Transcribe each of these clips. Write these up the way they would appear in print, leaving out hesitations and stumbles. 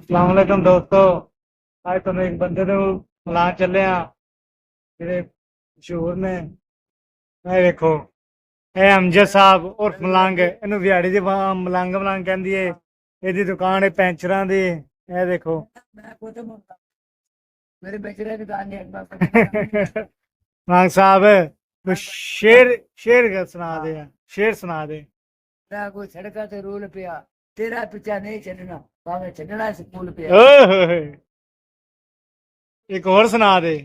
अस्सलाम वालेकुम दोस्तों। आज तुम एक बंदे ਨੂੰ ਮਿਲਾਨ ਚੱਲੇ ਆ ਜਿਹੜੇ ਮਸ਼ਹੂਰ ਨੇ। ਇਹ ਵੇਖੋ, ਇਹ ਅਮਜਦ ਸਾਹਿਬ ਉਰਫ ਮਲੰਗ, ਇਹਨੂੰ ਵਿਹਾੜੀ ਦੀ ਮਲੰਗ ਮਲੰਗ ਕਹਿੰਦੀ ਏ। ਇਹਦੀ ਦੁਕਾਨ ਹੈ ਪੈਂਚਰਾਂ ਦੀ। ਇਹ ਦੇਖੋ। ਮੈਂ ਖੁਦ ਮੁੰਡਾ ਮੇਰੇ ਬੇਚਰੇ ਦੀ ਦੁਕਾਨ ਨਹੀਂ ਹੈ। ਮਲੰਗ ਸਾਹਿਬ ਕੋਈ ਸ਼ੇਰ ਸੁਣਾ ਦੇ, ਸ਼ੇਰ ਸੁਣਾ ਦੇ। ਨਾ ਕੋਈ ਸੜਕਾਂ ਤੇ ਰੂਲ ਪਿਆ ਤੇਰਾ ਪਿੱਛਾ ਨਹੀਂ ਚੱਲਣਾ ਭਾਵੇਂ ਛੱਡਣਾ ਸਕੂਲ ਪਿਆ। ਓਏ ਹੋਏ, ਇੱਕ ਹੋਰ ਸੁਣਾ ਦੇ।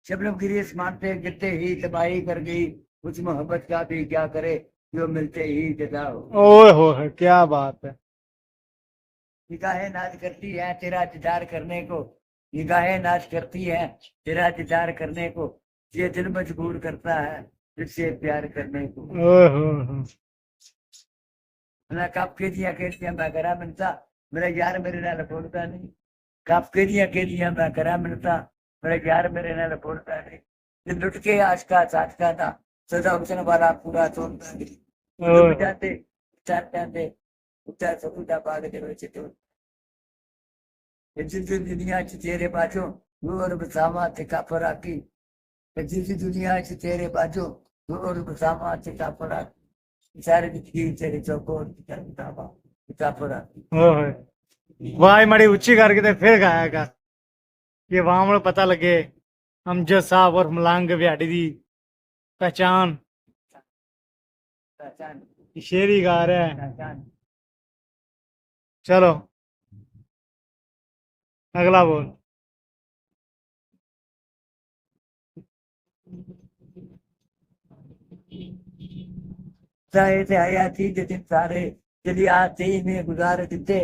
शबनम गिरी आसमान पे गिरते ही तबाही कर गई कुछ मोहब्बत का भी क्या करे जो मिलते ही जदा हो। ओए होए, क्या बात है। निगाहें नाच करती है तेरा दीदार करने को, निगाहें नाच करती है तेरा दीदार करने को, ये दिल मजबूर करता है तुझसे प्यार करने को। ओए होए, ना कब के दिया मैं करा मिलता मेरा यार मेरे नाल बोलता नहीं। कब के दिया मैं करा मिलता मेरा यार मेरे नाल बोलता नहीं। ये लुट के आज का साथ का था सदा हुसन वाला पूरा तोड़ता नहीं। जाते चार जाते उच्चा सकुदा बाग दे विच तो जिस दुनिया च तेरे बाजो नूर बसावा ते काफर आकी, जिस दुनिया च तेरे बाजो नूर बसावा ते काफर आकी, सारे जिंदगी तेरे चौकोर की किताबा काफर आकी। ओए वाह, माड़ी ਉੱਚੀ ਕਰਕੇ ਤੇ ਫਿਰ ਗਾਇਆ ਕਰ ਕਿ ਆਵਾਮ ਨੂੰ ਪਤਾ ਲੱਗੇ ਅਮਜਦ ਸਾਹਿਬ और ਮਲੰਗ ਵਿਹਾੜੀ ਦੀ पहचान। पहचान शेर ही गा रहा है। पहचान चलो अगला बोल। ये थे हयाती के दिन सारे यदि आते ही में गुजार देते।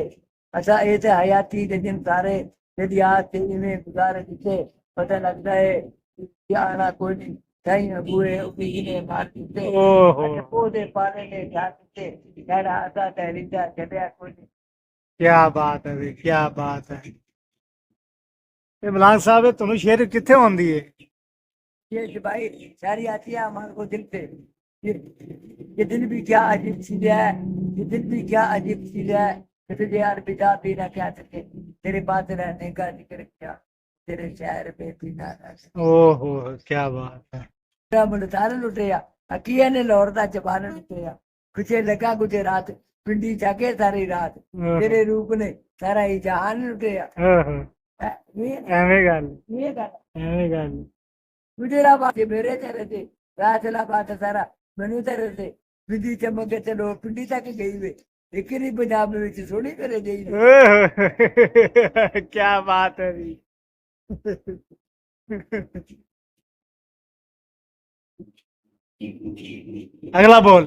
अच्छा ये थे हयाती के दिन सारे यदि आते ही में गुजार देते। पता लगता है क्या आना कोई नहीं कहीं अबुए उसी ने मार देते। ओहो, अच्छा पौधे पाले ने ढाक देते कह रहा था तहरीका चलिया कोई नहीं। क्या बात है भी, क्या बात है। ये मलांग साहब है, तुम्हें शेर कितने आंदी है? ये भाई सारी आती है हमारे को दिल पे। ये दिल भी क्या अजीब चीज है, ये दिल भी क्या अजीब चीज है कि तुझे यार बिता भी ना क्या सके तेरे पास रहने का जिक्र क्या तेरे शहर पे भी ना रह सके। ओहो, क्या बात है। तेरा मुल्तान लुटिया अकिया ने लाहौर दा जबान लुटिया कुछे लगा गुजरात पिंडी जाके सारी रात तेरे रूप ने सारा ही जहान लुटिया। ओहो, एवें गल, ये गल एवें गल। गुजराबाद मेरे तेरे थे राजलाबाद सारा मैनू तेरे थे बिंदी चमक के चलो पिंडी तक गई वे लेकिन ही पंजाब में सोनी करे गई ओहो, क्या बात है भी। अगला बोल।